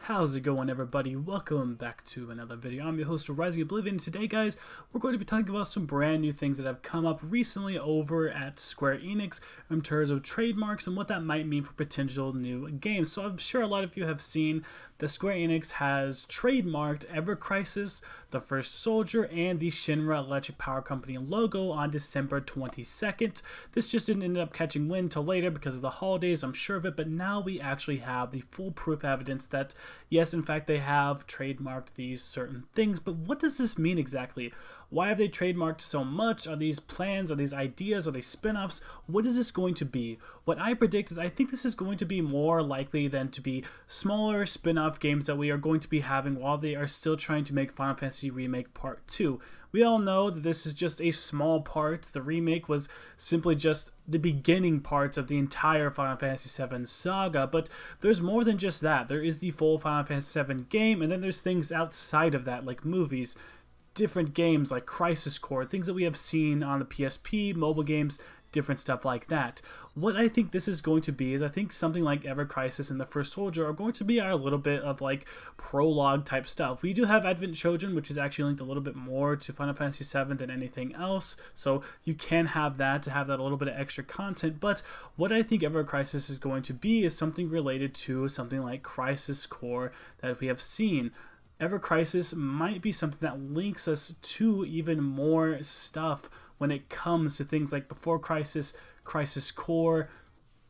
How's it going, everybody? Welcome back to another video. I'm your host, Rising Oblivion. Today, guys, we're going to be talking about some brand new things that have come up recently over at Square Enix in terms of trademarks and what that might mean for potential new games. So I'm sure a lot of you have seen that Square Enix has trademarked Ever Crisis, The First Soldier, and the Shinra Electric Power Company logo on December 22nd. This just didn't end up catching wind till later because of the holidays, I'm sure of it, but now we actually have the foolproof evidence that yes, in fact, they have trademarked these certain things, but what does this mean exactly? Why have they trademarked so much? Are these plans? Are these ideas? Are they spin-offs? What is this going to be? What I predict is I think this is going to be more likely than to be smaller spin-off games that we are going to be having while they are still trying to make Final Fantasy Remake Part 2. We all know that this is just a small part. The remake was simply just the beginning parts of the entire Final Fantasy VII saga, but there's more than just that. There is the full Final Fantasy VII game, and then there's things outside of that, like movies, different games like Crisis Core, things that we have seen on the PSP, mobile games, different stuff like that. What I think this is going to be is I think something like Ever Crisis and The First Soldier are going to be a little bit of like prologue type stuff. We do have Advent Children, which is actually linked a little bit more to Final Fantasy VII than anything else, so you can have that to have that a little bit of extra content, but what I think Ever Crisis is going to be is something related to something like Crisis Core that we have seen. Ever Crisis might be something that links us to even more stuff when it comes to things like Before Crisis, Crisis Core,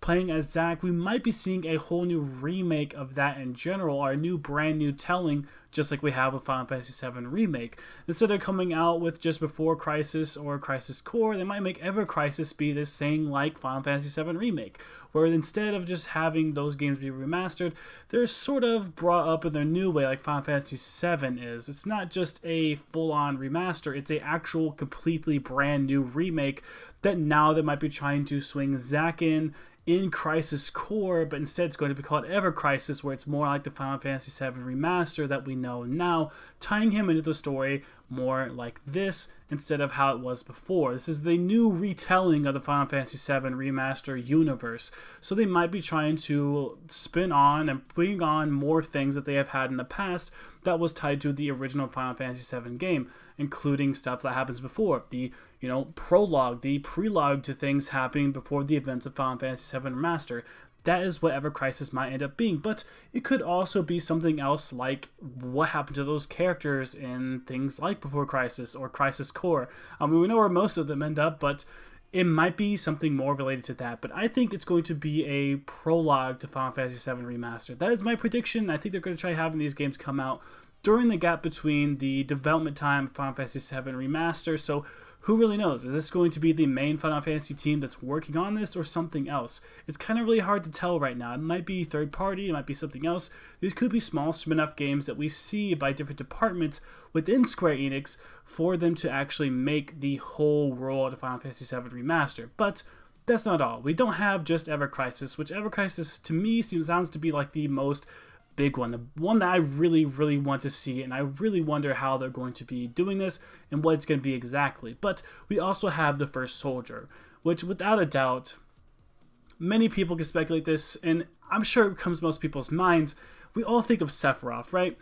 playing as Zack. We might be seeing a whole new remake of that in general, or a new brand new telling, just like we have with Final Fantasy VII Remake. Instead of coming out with just Before Crisis or Crisis Core, they might make Ever Crisis be this thing like Final Fantasy VII Remake, where instead of just having those games be remastered, they're sort of brought up in their new way like Final Fantasy VII is. It's not just a full-on remaster, it's a actual completely brand new remake that now they might be trying to swing Zack in Crisis Core, but instead it's going to be called Ever Crisis, where it's more like the Final Fantasy VII remaster that we know now, tying him into the story more like this instead of how it was before. This is the new retelling of the Final Fantasy VII remaster universe, so they might be trying to spin on and bring on more things that they have had in the past that was tied to the original Final Fantasy VII game, including stuff that happens before, the prologue, the prelogue to things happening before the events of Final Fantasy VII Remaster. That is what Ever Crisis might end up being, but it could also be something else like what happened to those characters in things like Before Crisis or Crisis Core. We know where most of them end up, but it might be something more related to that. But I think it's going to be a prologue to Final Fantasy VII Remastered. That is my prediction. I think they're going to try having these games come out during the gap between the development time of Final Fantasy VII Remaster, so who really knows? Is this going to be the main Final Fantasy team that's working on this or something else? It's kind of really hard to tell right now. It might be third party, it might be something else. These could be small spin-off games that we see by different departments within Square Enix for them to actually make the whole world of Final Fantasy VII Remaster. But that's not all. We don't have just Ever Crisis, which Ever Crisis to me sounds to be like the most big one, the one that I really want to see, and I really wonder how they're going to be doing this and what it's going to be exactly. But we also have The First Soldier, which without a doubt, many people can speculate this, and I'm sure it comes to most people's minds. We all think of Sephiroth, right?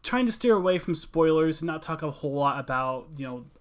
Trying to steer away from spoilers and not talk a whole lot about,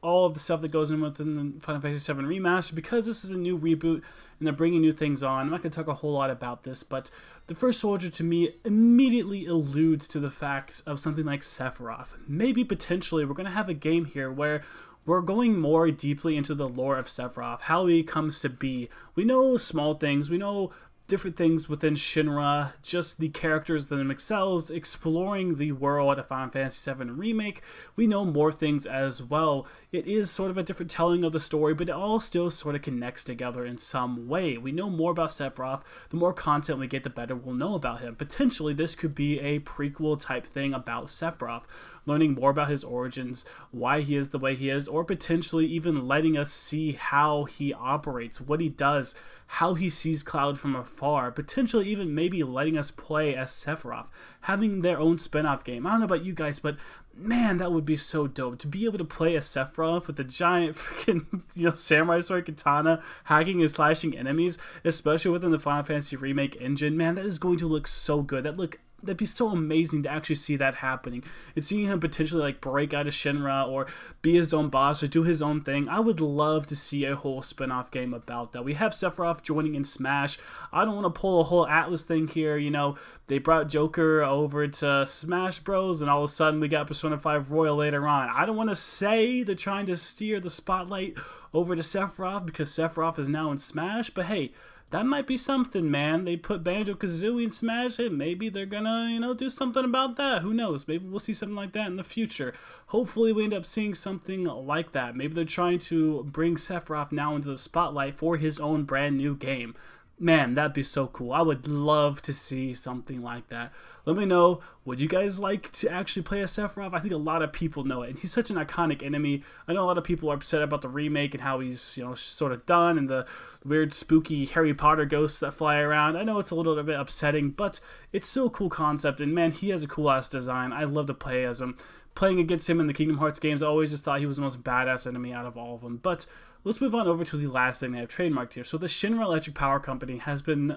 all of the stuff that goes in within the Final Fantasy VII Remaster, because this is a new reboot and they're bringing new things on. I'm not going to talk a whole lot about this, but The First Soldier to me immediately alludes to the facts of something like Sephiroth. Maybe potentially we're going to have a game here where we're going more deeply into the lore of Sephiroth, how he comes to be. We know small things, we know different things within Shinra, just the characters themselves, exploring the world of Final Fantasy VII Remake. We know more things as well. It is sort of a different telling of the story, but it all still sort of connects together in some way. We know more about Sephiroth. The more content we get, the better we'll know about him. Potentially, this could be a prequel type thing about Sephiroth, learning more about his origins, why he is the way he is, or potentially even letting us see how he operates, what he does, how he sees Cloud from afar, potentially even maybe letting us play as Sephiroth, having their own spin-off game. I don't know about you guys, but man, that would be so dope to be able to play as Sephiroth with a giant freaking samurai sword katana hacking and slashing enemies, especially within the Final Fantasy Remake engine. Man, that is going to look so good. That look that'd be so amazing to actually see that happening. And seeing him potentially like break out of Shinra or be his own boss or do his own thing. I would love to see a whole spin-off game about that. We have Sephiroth joining in Smash. I don't want to pull a whole Atlas thing here, you know. They brought Joker over to Smash Bros. And all of a sudden we got Persona 5 Royal later on. I don't want to say they're trying to steer the spotlight over to Sephiroth because Sephiroth is now in Smash, but hey, that might be something, man. They put Banjo-Kazooie in Smash, and maybe they're gonna, you know, do something about that. Who knows? Maybe we'll see something like that in the future. Hopefully we end up seeing something like that. Maybe they're trying to bring Sephiroth now into the spotlight for his own brand new game. Man, that'd be so cool. I would love to see something like that. Let me know, would you guys like to actually play as Sephiroth? I think a lot of people know it. And he's such an iconic enemy. I know a lot of people are upset about the remake and how he's, you know, sort of done and the weird spooky Harry Potter ghosts that fly around. I know it's a little bit upsetting, but it's still a cool concept. And man, he has a cool ass design. I love to play as him. Playing against him in the Kingdom Hearts games, I always just thought he was the most badass enemy out of all of them. But let's move on over to the last thing they have trademarked here. So the Shinra Electric Power Company has been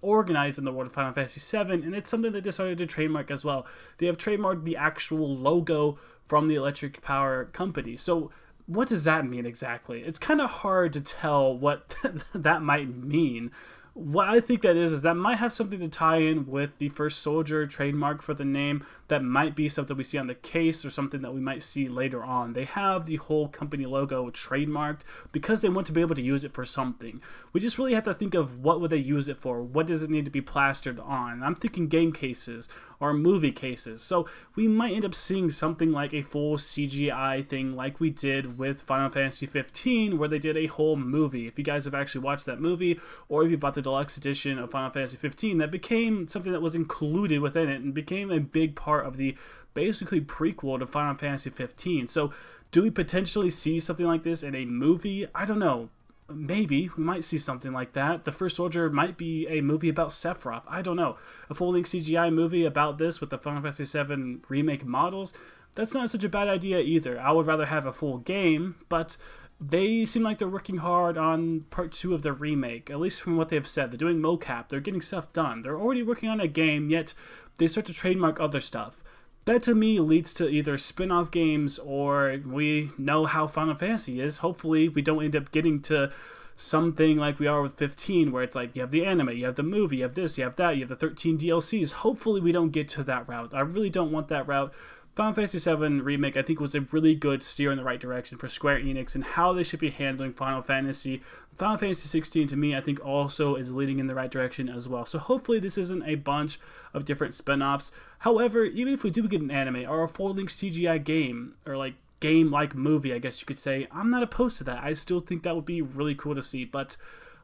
organized in the world of Final Fantasy VII, and it's something they decided to trademark as well. They have trademarked the actual logo from the Electric Power Company. So what does that mean exactly? It's kind of hard to tell what that might mean. What I think that is that might have something to tie in with the First Soldier trademark for the name. That might be something we see on the case or something that we might see later on. They have the whole company logo trademarked because they want to be able to use it for something. We just really have to think of what would they use it for? What does it need to be plastered on? I'm thinking game cases or movie cases. So we might end up seeing something like a full CGI thing like we did with Final Fantasy 15 where they did a whole movie. If you guys have actually watched that movie or if you bought the deluxe edition of Final Fantasy 15, that became something that was included within it and became a big part of the basically prequel to Final Fantasy 15. So do we potentially see something like this in a movie? I don't know. Maybe we might see something like that. The First Soldier might be a movie about Sephiroth. I don't know. A full-length CGI movie about this with the Final Fantasy VII remake models. That's not such a bad idea either. I would rather have a full game, but they seem like they're working hard on part 2 of the remake, at least from what they've said. They're doing mocap. They're getting stuff done. They're already working on a game, yet they start to trademark other stuff. That to me leads to either spin-off games or we know how Final Fantasy is. Hopefully we don't end up getting to something like we are with 15 where it's like you have the anime, you have the movie, you have this, you have that, you have the 13 DLCs. Hopefully we don't get to that route. I really don't want that route. Final Fantasy VII Remake, I think, was a really good steer in the right direction for Square Enix and how they should be handling Final Fantasy. Final Fantasy 16, to me, I think also is leading in the right direction as well. So hopefully this isn't a bunch of different spin-offs. However, even if we do get an anime or a full-length CGI game, or like game-like movie, I guess you could say, I'm not opposed to that. I still think that would be really cool to see. But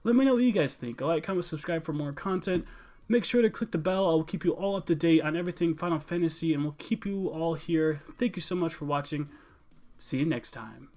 let me know what you guys think. Like, comment, subscribe for more content. Make sure to click the bell. I will keep you all up to date on everything Final Fantasy, and we'll keep you all here. Thank you so much for watching. See you next time.